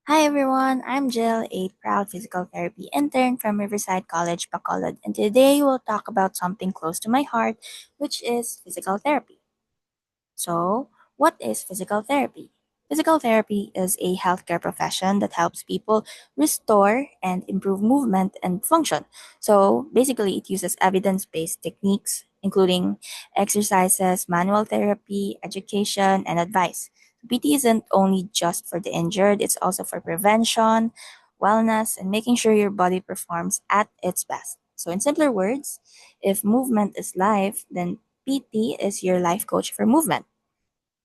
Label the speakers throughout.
Speaker 1: Hi everyone, I'm Jill, a proud physical therapy intern from Riverside College, Bacolod, and today we'll talk about something close to my heart, which is physical therapy. So, what is physical therapy? Physical therapy is a healthcare profession that helps people restore and improve movement and function. So, basically, it uses evidence based techniques, including exercises, manual therapy, education, and advice. PT isn't only just for the injured, it's also for prevention, wellness, and making sure your body performs at its best. So, in simpler words, if movement is life, then PT is your life coach for movement.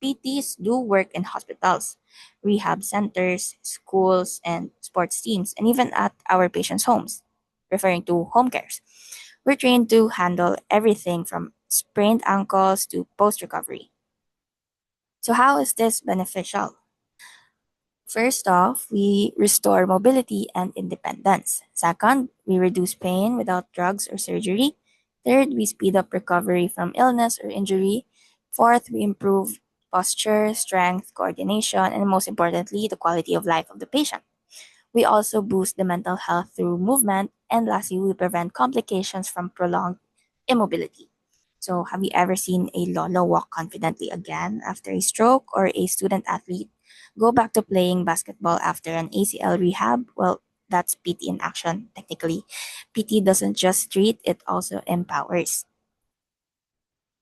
Speaker 1: PTs do work in hospitals, rehab centers, schools, and sports teams, and even at our patients' homes, referring to home cares. We're trained to handle everything from sprained ankles to post recovery. So, how is this beneficial? First off, we restore mobility and independence. Second, we reduce pain without drugs or surgery. Third, we speed up recovery from illness or injury. Fourth, we improve posture, strength, coordination, and most importantly, the quality of life of the patient. We also boost the mental health through movement. And lastly, we prevent complications from prolonged immobility. So, have you ever seen a Lolo walk confidently again after a stroke, or a student athlete go back to playing basketball after an ACL rehab? Well, that's PT in action, technically. PT doesn't just treat, it also empowers.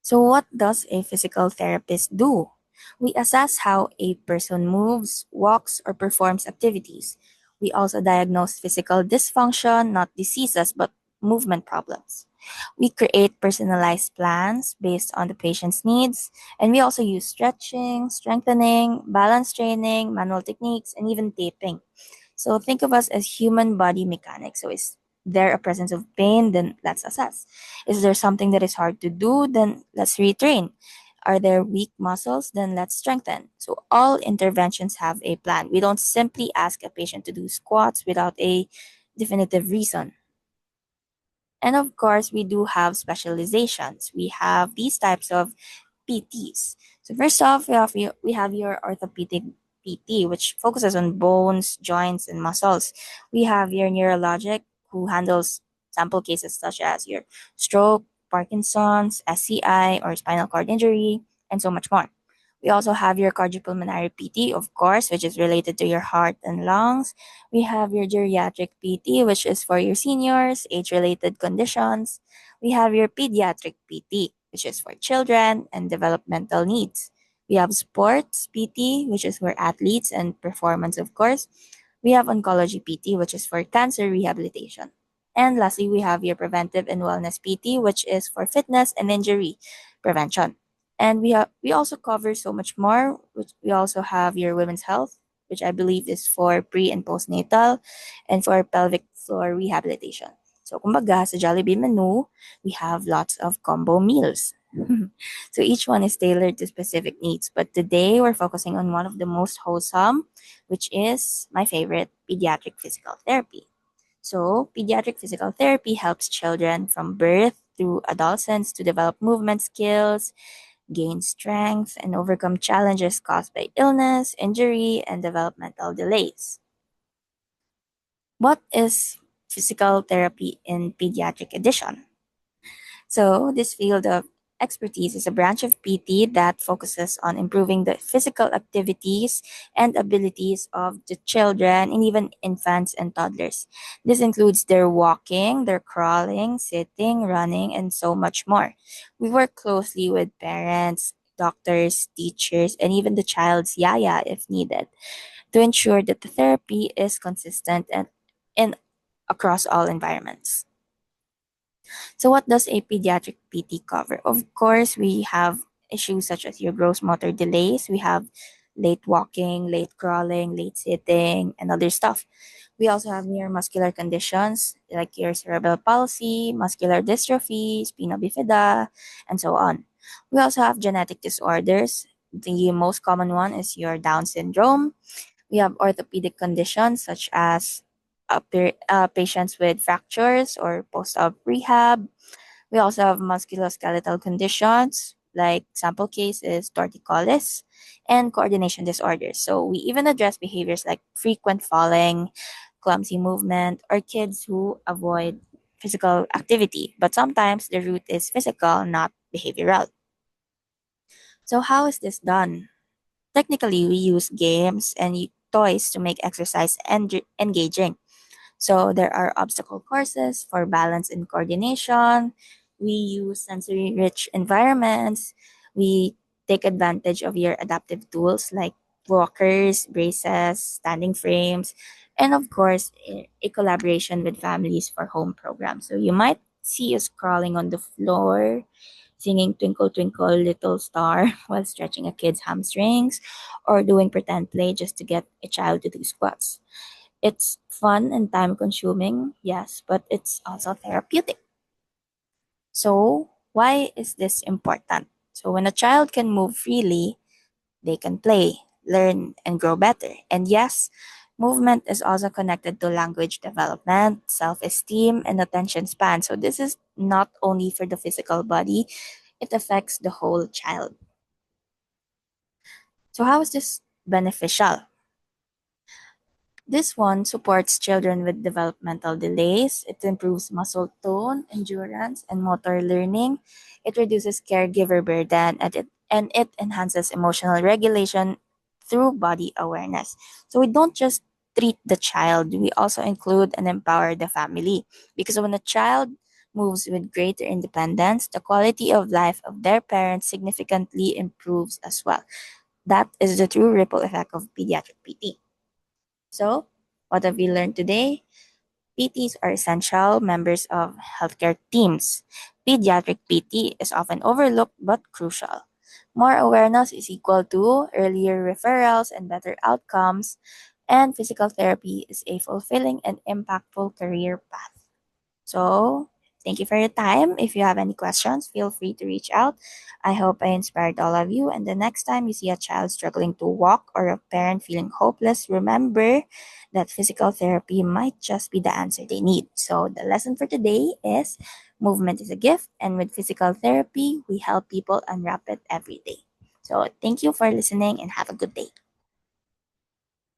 Speaker 1: So, what does a physical therapist do? We assess how a person moves, walks, or performs activities. We also diagnose physical dysfunction, not diseases, but movement problems. We create personalized plans based on the patient's needs, and we also use stretching, strengthening, balance training, manual techniques, and even taping. So think of us as human body mechanics. So is there a presence of pain? Then let's assess. Is there something that is hard to do? Then let's retrain. Are there weak muscles? Then let's strengthen. So all interventions have a plan. We don't simply ask a patient to do squats without a definitive reason. And of course, we do have specializations. We have these types of PTs. So first off, we have your orthopedic PT, which focuses on bones, joints, and muscles. We have your neurologic, who handles sample cases such as your stroke, Parkinson's, SCI, or spinal cord injury, and so much more. We also have your cardiopulmonary PT, of course, which is related to your heart and lungs. We have your geriatric PT, which is for your seniors, age-related conditions. We have your pediatric PT, which is for children and developmental needs. We have sports PT, which is for athletes and performance, of course. We have oncology PT, which is for cancer rehabilitation. And lastly, we have your preventive and wellness PT, which is for fitness and injury prevention. And we also cover so much more, which we also have your women's health, which I believe is for pre and postnatal, and for pelvic floor rehabilitation. So kumbaga sa Jollibee menu, we have lots of combo meals. So each one is tailored to specific needs. But today we're focusing on one of the most wholesome, which is my favorite, pediatric physical therapy. So, pediatric physical therapy helps children from birth through adolescence to develop movement skills, gain strength, and overcome challenges caused by illness, injury, and developmental delays. What is physical therapy in pediatric edition? So, this field of expertise is a branch of PT that focuses on improving the physical activities and abilities of the children and even infants and toddlers. This includes their walking, their crawling, sitting, running, and so much more. We work closely with parents, doctors, teachers, and even the child's yaya if needed to ensure that the therapy is consistent and in across all environments. So, what does a pediatric PT cover? Of course, we have issues such as your gross motor delays. We have late walking, late crawling, late sitting, and other stuff. We also have neuromuscular conditions like your cerebral palsy, muscular dystrophy, spina bifida, and so on. We also have genetic disorders. The most common one is your Down syndrome. We have orthopedic conditions such as patients with fractures or post op rehab. We also have musculoskeletal conditions. like sample case is torticollis and coordination disorders. So we even address behaviors like frequent falling, clumsy movement, or kids who avoid physical activity. But sometimes the root is physical, not behavioral. So how is this done? Technically, we use games and toys to make exercise engaging. So there are obstacle courses for balance and coordination. We use sensory rich environments. We take advantage of your adaptive tools like walkers, braces, standing frames, and of course, a collaboration with families for home programs. So you might see us crawling on the floor, singing Twinkle Twinkle Little Star while stretching a kid's hamstrings, or doing pretend play just to get a child to do squats. It's fun and time consuming, yes, but it's also therapeutic. So, why is this important? So, when a child can move freely, they can play, learn, and grow better. And yes, movement is also connected to language development, self esteem, and attention span. So, this is not only for the physical body, it affects the whole child. So, how is this beneficial? This one supports children with developmental delays. It improves muscle tone, endurance, and motor learning. It reduces caregiver burden and it enhances emotional regulation through body awareness. So we don't just treat the child, we also include and empower the family. Because when a child moves with greater independence, the quality of life of their parents significantly improves as well. That is the true ripple effect of pediatric PT. So, what have we learned today? PTs are essential members of healthcare teams. Pediatric PT is often overlooked but crucial. More awareness is equal to earlier referrals and better outcomes, and physical therapy is a fulfilling and impactful career path. So, thank you for your time. If you have any questions, feel free to reach out. I hope I inspired all of you. And the next time you see a child struggling to walk or a parent feeling hopeless, remember that physical therapy might just be the answer they need. So, the lesson for today is movement is a gift, and with physical therapy, we help people unwrap it every day. So, thank you for listening and have a good day.